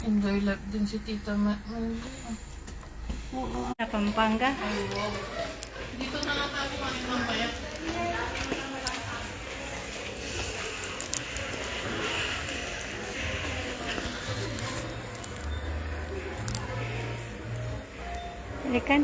Enjoy life din si Tita Oo. Sa Pampanga. Dito na nga tayo kumain ng payat. Balikan.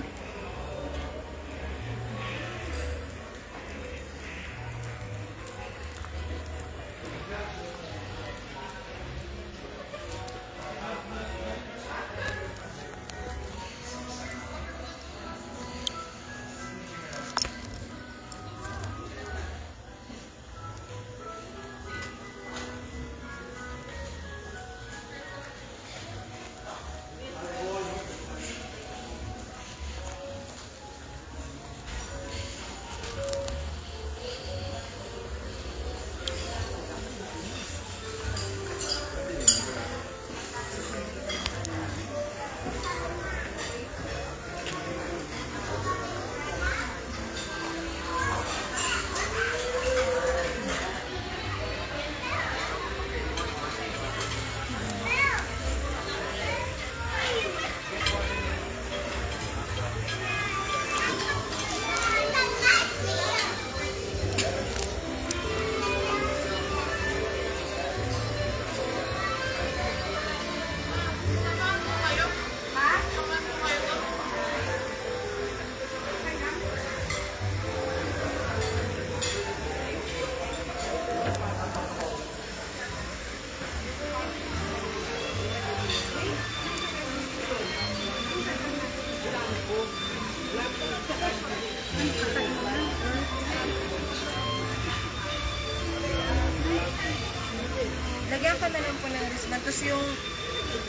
Lagyan ka na lang po ng wristband. Tapos yung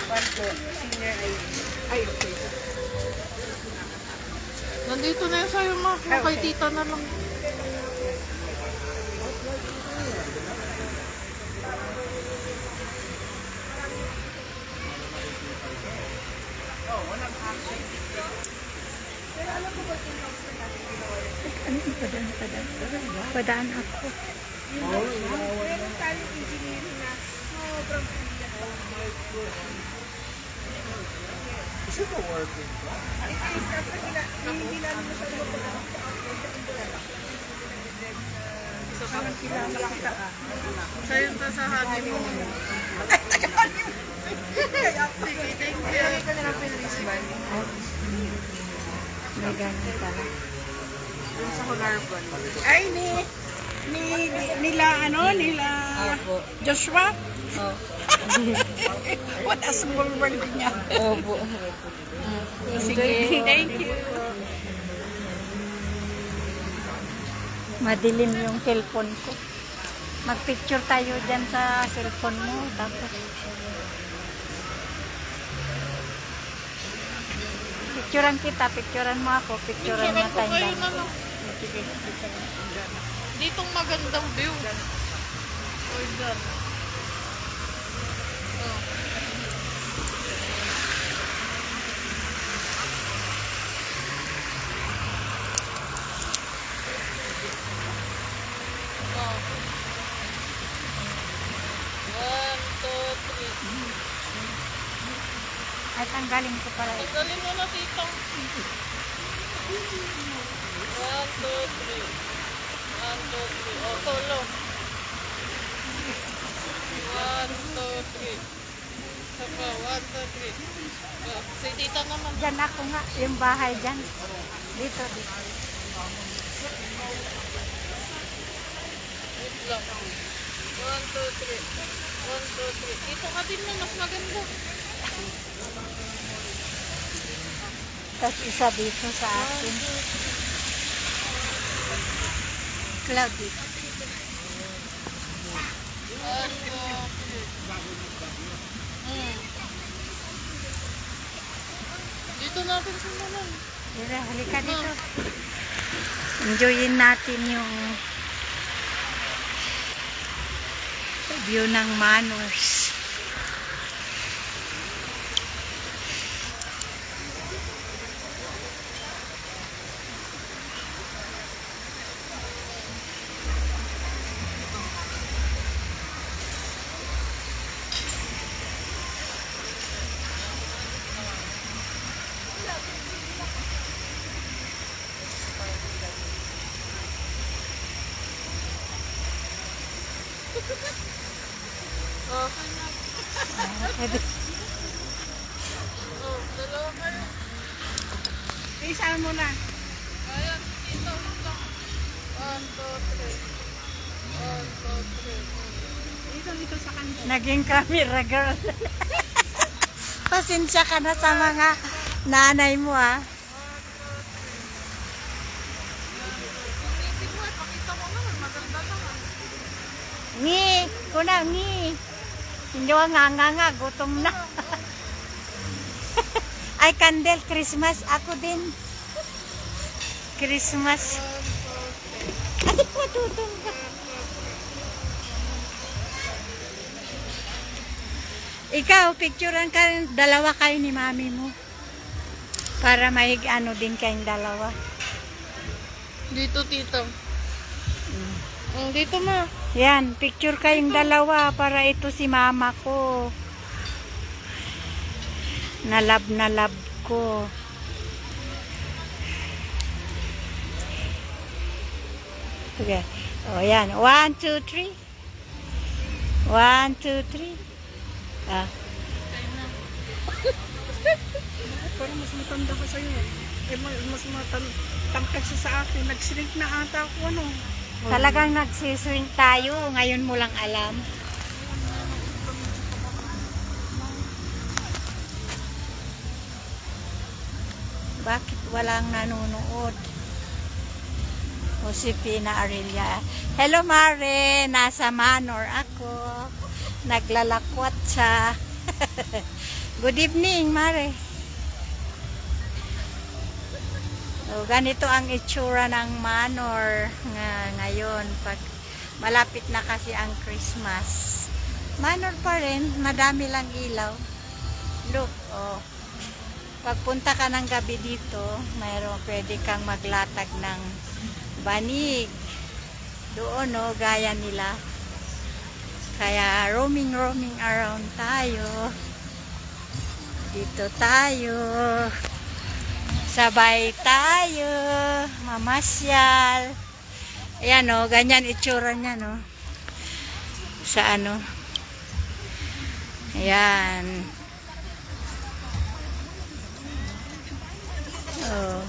po, senior ID. Ay, okay. Nandito na yun sa'yo, ma. Ah, Kay okay. Tita na lang. Ano yung padaan? Padaan ako. Meron tayong engineering na sobrang pilihan. Is it a working one? It is after hindi namin masyadong magpapalaki sa outdoor sa Indorama. So, parang kilala kita Sa'yo ta sa honeymoon. Kaya, Sige, thank you. ilagay ko na lang po yung wristband. May ganyan pala. Sa Honarbon. Ay, nila Joshua? Oh. What a small world niya. Opo. Sige, thank you. Madilim yung cellphone ko. Mag-picture tayo dyan sa cellphone mo. Tapos, picturean mo ako. Picturean mo Picturean ko tayo. kayo na lang. Ditong magandang view. Or dyan. Oh. Oh. 1, 2, 3. Ay, tanggalin ko pala. Tanggalin mo na, Tita. 1, 2, 3. 1, 2, 3. Oh, solo. 1, 2, 3. Saka, 1, 2, 3. Oh, si Tita naman. Dyan ako nga. Yung bahay dyan. Dito. Wait lang. 1, 2, 3. 1, 2, 3. Dito ka din na, mas maganda. Tapos isa dito sa akin. Cloudy. 1, 2, 3. Dito natin simulan. Tira, halika dito. Enjoyin natin yung view ng Manors. Okay na. Oh, dalawa kayo. Isa mo na. Ayan, dito. 1, 2, 3. 1, 2, 3. Dito sa kanto. Naging camera girl. Pasensya ka na sa mga nanay mo ah. Tingin mo, pakita mo naman. Maganda naman. Ngi, kuna ngi. Hindi ko nga, gutom na. Ay, candle, Christmas. Ako din. Christmas. Ay, matutong ka. Ikaw, picturean ka, dalawa kayo ni mami mo. Para may ano din kayong dalawa. Dito, tito. Dito ma. Yan, picture kayong dalawa para ito si mama ko. Na love ko. Okay. O yan, 1, 2, 3. 1, 2, 3. Ah. Parang mas matanda ka sa'yo. Eh, mas matangkad siya sa akin. Nag-shrink na ata ako, ano. Talagang nagsiswing tayo. Ngayon mo lang alam. Bakit walang nanonood? O si Pina Aurelia. Hello Mare, nasa Manor ako. Naglalakwat siya. Good evening Mare. O, ganito ang itsura ng Manor ngayon pag malapit na kasi ang Christmas. Manor pa rin, madami lang ilaw. Look, oh. Pagpunta ka ng gabi dito, pwede kang maglatag ng banig. Doon, no, gaya nila. Kaya roaming around tayo. Dito tayo. Sabay tayo. Mamasyal. Ayan, no, ganyan itsura niya, no. Sa ano. Ayan. Oh.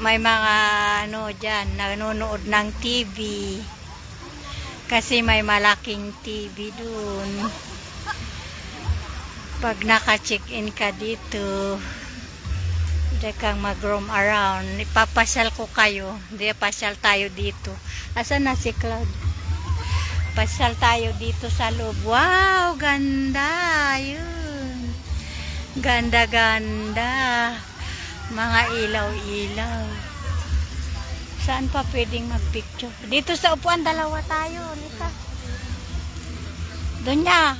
May mga ano dyan, nanonood ng TV. Kasi may malaking TV dun. Pag naka-check-in ka dito, hindi kang mag-roam around. Ipapasyal ko kayo. Hindi, pasyal tayo dito. Asan na si Cloud? Pasyal tayo dito sa loob. Wow, ganda. Yun. Ganda-ganda. Mga ilaw-ilaw. Saan pa pwedeng mag-picture? Dito sa upuan, dalawa tayo. Lika. Donya.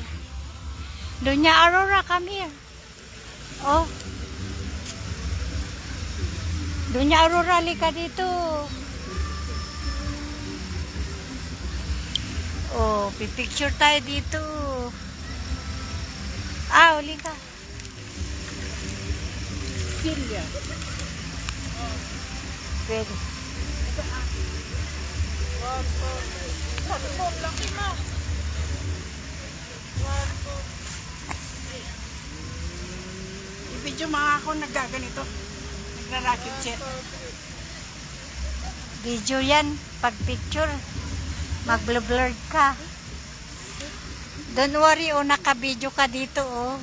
Donya Aurora, come here. Oh. Donya Aurora, lika dito. Oh, pipicture tayo dito. Ah, uli ka. Silya. Pwede. Sabi mo, laki ma. 1, 2, I-video mga ako naggaganito. Nagra-rocket set. Video yan. Pag picture, mag-blurred ka. Don't worry, oh, naka-video ka dito, oh.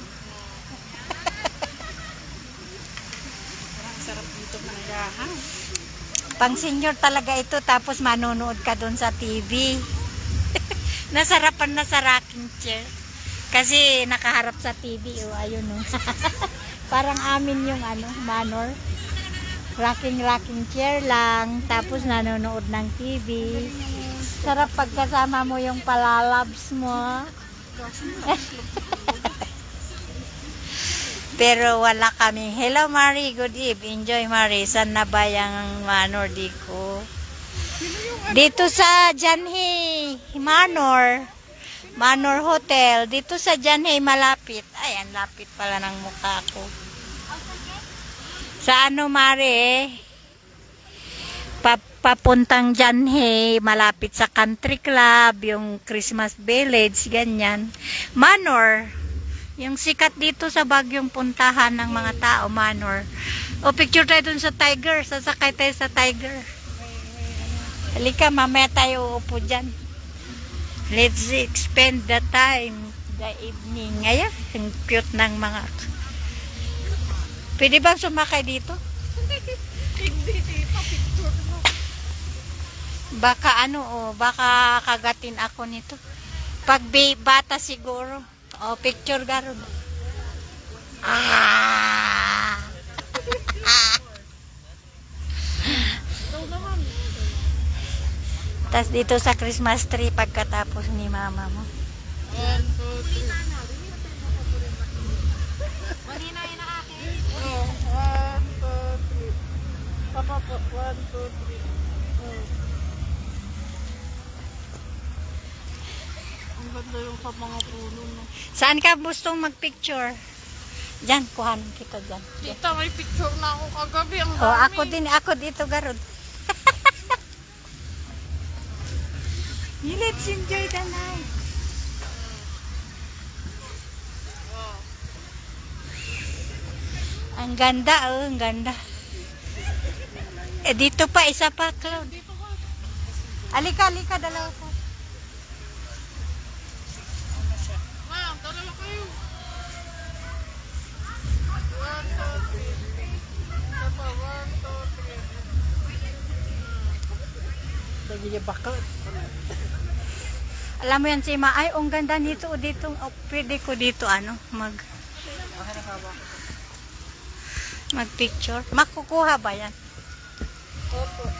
Parang sarap dito managahan. Pang senior talaga ito, tapos manonood ka doon sa TV. Nasarapan na sa rocking chair. Kasi nakaharap sa TV, oh, ayun, oh. Parang amin yung ano, Manor. Rocking chair lang, tapos nanonood ng TV. Sarap pagkasama mo yung palalabs mo. Pero wala kami. Hello Marie, good eve. Enjoy Marie. Saan na ba yung Manor dito? Dito sa Janhay Manor. Manor Hotel. Dito sa Janhay malapit. Ay, ang lapit pala ng mukha ko. Sa ano Marie? papuntang Janhe, malapit sa country club, yung Christmas village, ganyan. Manor, yung sikat dito sa Baguiong puntahan ng mga tao, Manor. O, picture tayo dun sa Tiger, sasakay tayo sa Tiger. Halika, mamaya tayo uupo dyan. Let's spend the time, the evening. Ayan, ang cute ng mga... Pwede bang sumakay dito? Hindi, tita, picture mo. Baka baka kagatin ako nito. Pag bata siguro. O, picture garo. Ah! Ikaw naman. Tas dito sa Christmas tree pagkatapos ni mama mo. 1, 2, 3. Oh, 1, 2, 3. Papa po, 1, 2, 3. Oh. Ang ganda yung sa mga puno, no? Saan ka gustong magpicture? Diyan, kuhanin kita dyan. Tita, may picture na ako kagabi. Ang O, dami. ako dito garod. Let's enjoy the night. Wow. Ang ganda, ang ganda. Dito pa, isa pa, Cloud. Alika, dalawa pa. Ma, dalawa kayo. 1, 2, 3. Isa pa, 1, 2, 3. Dagi bakal. Alam mo yan si Ma, ay, ang ganda nito, dito, pwede ko dito, mag-picture. Makukuha ba yan? Opo. 1,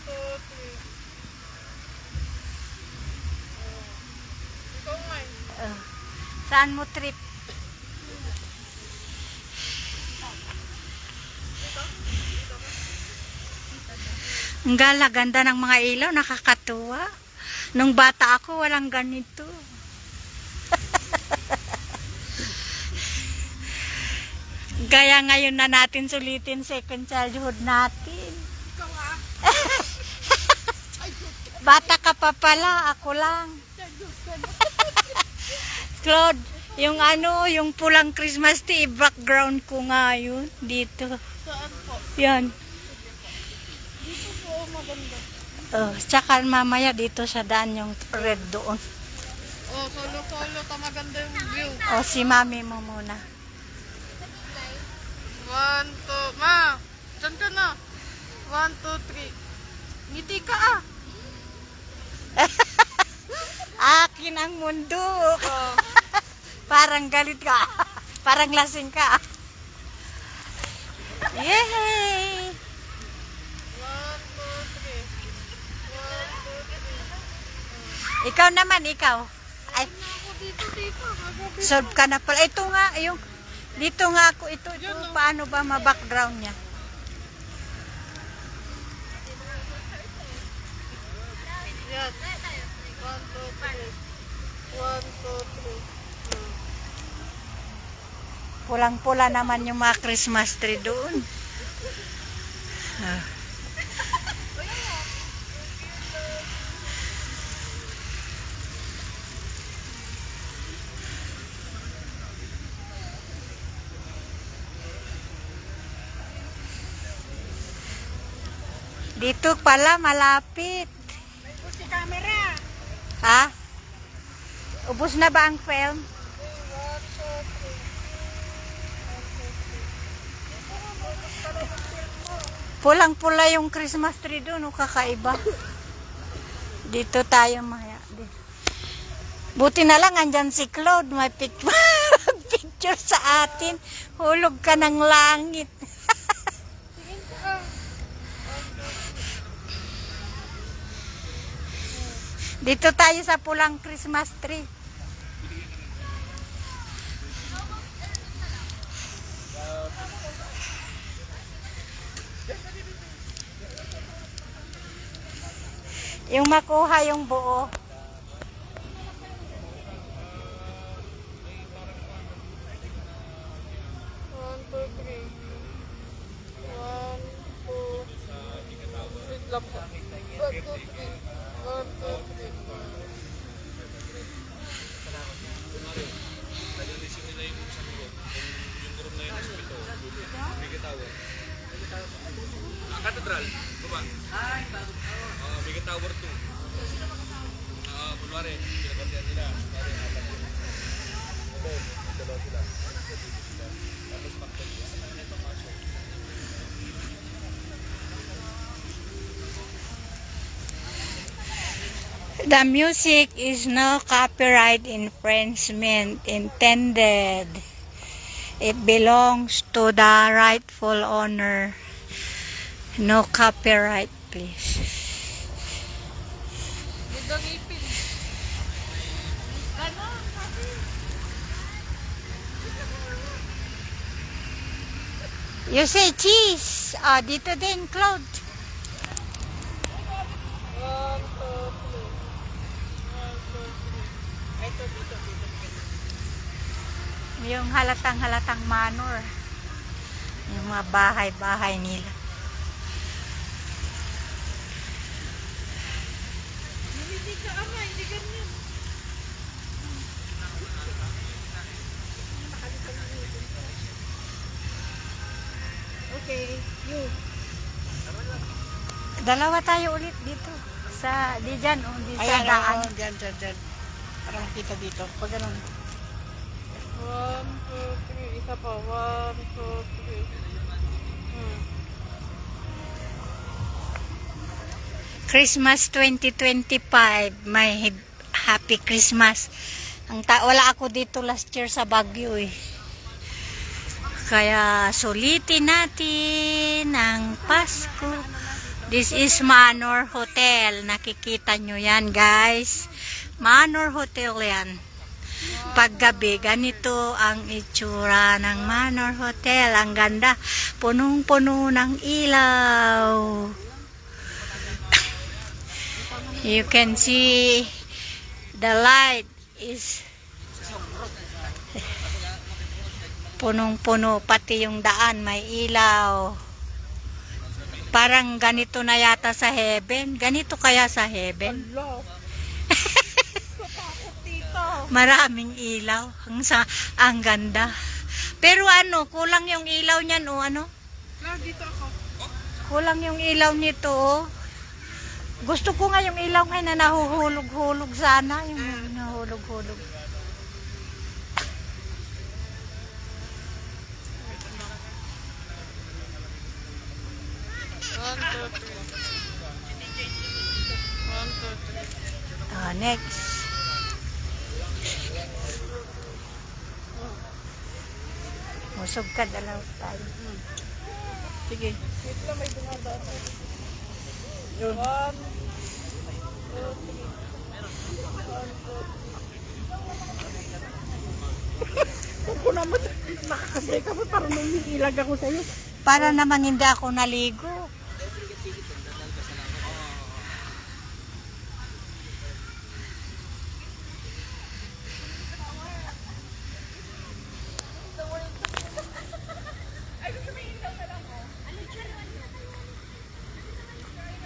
2, 3. Ikaw nga eh. Saan mo trip? Ang ganda ng mga ilaw, nakakatuwa. Nung bata ako, walang ganito. Gaya ngayon na natin sulitin second childhood natin. Bata ka pa pala, ako lang. Claude, yung yung pulang Christmas tree, background ko nga yun, dito. Saan po? Yan. Dito po, maganda. Tsaka mamaya dito sa daan yung red doon. Oh, solo-solo, maganda yung view. Si mami mo muna. 1, 2, ma, dyan ka na. 1, 2, 3. Ngiti ka ah. Akin ang mundo. Oh. Parang galit ka. Parang lasing ka. Yay! 1, 2, 3. 1, 2, 3. Ikaw naman, ikaw. Ay, Ako dito, kagabi. solve ka na pala. Ito nga, dito nga ako, ito, paano ba ma-background niya? Yan. 1, 2, 3. 1, 2, 3. Pulang-pula naman yung mga Christmas tree doon. Dito pala, malapit. Si camera. Ha? Ubus na ba ang film? Pulang-pula yung Christmas tree doon, kakaiba. Dito tayo maya. Buti na lang andyan si Claude, may picture sa atin. Hulog ka ng langit. Dito tayo sa pulang Christmas tree. Yung makuha yung buo. 1, 2, 3. 1, 2, Katedral. Baba. Mega Tower 2. Kunwari, pinagkatihan nila. Kunwari, apat yun. Doon, dalawa sila. Tapos factory. Ito pasok. The music is no copyright infringement intended. It belongs to the rightful owner. No copyright, please. Ganda ngipin. You say cheese. Oh, dito din, Claude. 1, 2, 3. 1, 2, 3. Ito, dito. Yung halatang manor. Yung mga bahay-bahay nila. Hindi ka ama, hindi ganyan. Okay, you. Dalawa tayo ulit dito. Di dyan, di sa Ayan, daan. dyan. Para makita dito. Pag ganun. 1, 2, 3. Isa pa. 1, 2, 3. Christmas 2025. May happy Christmas. Wala ako dito last year sa Baguio eh. Kaya sulitin natin ang Pasko. This is Manor Hotel. Nakikita nyo yan, guys. Manor Hotel yan. Paggabi, ganito ang itsura ng Manor Hotel. Ang ganda. Punong-puno ng ilaw. You can see the light is punong-puno. Pati yung daan may ilaw. Parang ganito na yata sa heaven. Ganito kaya sa heaven? Maraming ilaw. Ang ganda. Pero kulang yung ilaw niyan o ano? Dito ako. Kulang yung ilaw nito o. Gusto ko nga yung ilaw ngayon na nahuhulog-hulog sana. Yung nahuhulog-hulog. Next. Musog ka, dalaw tayo. Sige. Wait lang, may dumadaan. Yun. 1, 2, 3. Ako naman, nakakasay ka pa. Parang umiilag ako sa'yo. Para naman hindi ako naligo.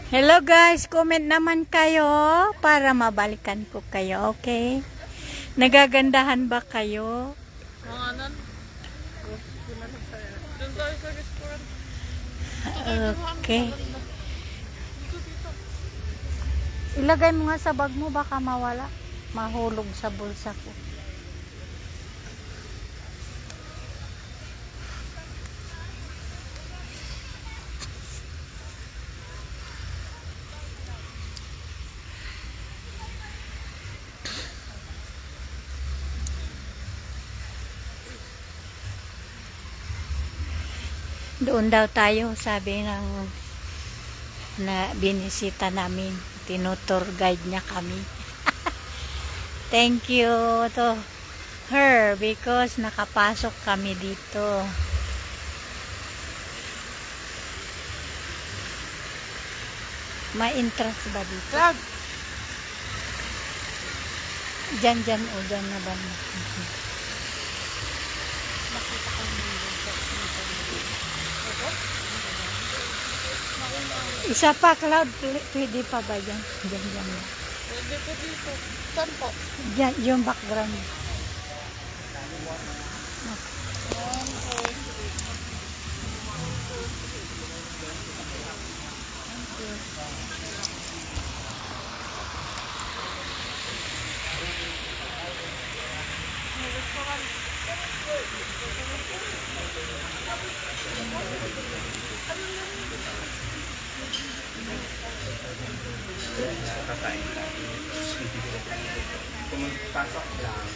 Hello guys, comment naman kayo para mabalikan ko kayo, okay? Nagagandahan ba kayo? Mga nan. Doon tayo sa restaurant. Okay. Ilagay mo nga sa bag mo, baka mawala. Mahulog sa bulsa ko. Doon daw tayo, sabi ng na binisita namin. Tinutour guide niya kami. Thank you to her because nakapasok kami dito. May entrance ba dito? Diyan, o dyan na ba? Isa pa, Cloud, pwede pa ba dyan? Dyan. Pwede po dito. Saan po? Dyan, yung background. gusto kakain tayo. Kung magpasok lang,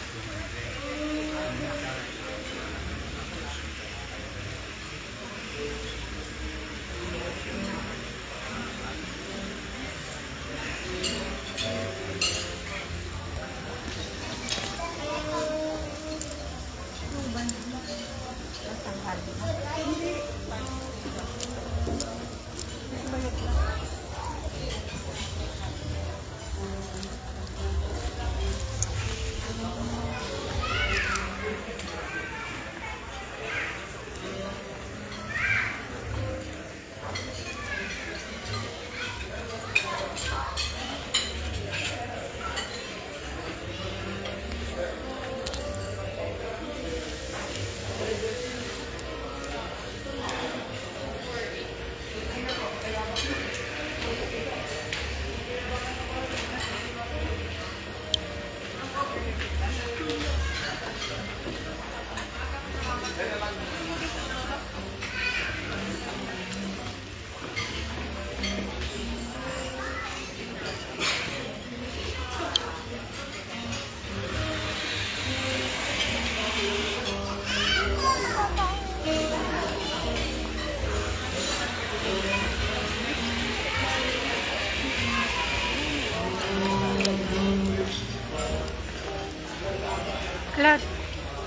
Cloud,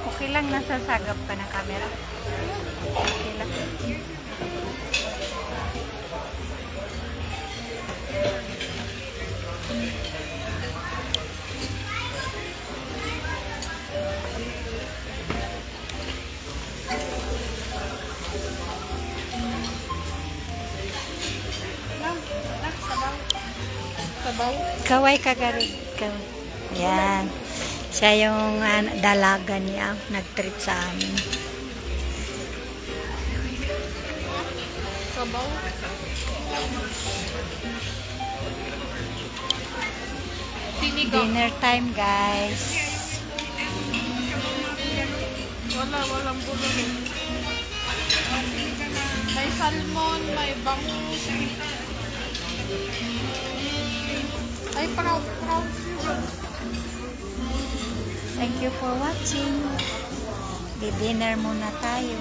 okay lang nasasagap ka ng camera. Okay lang. Sabaw. Kaway kagarig. Kaway. Yan. Siya yung dalaga niya. Nag-treat sa amin. Sabaw. Sinigang. Dinner time, guys. Walang bulong. May salmon, may bangus. Ay, proud. Thank you for watching. Di-dinner muna tayo.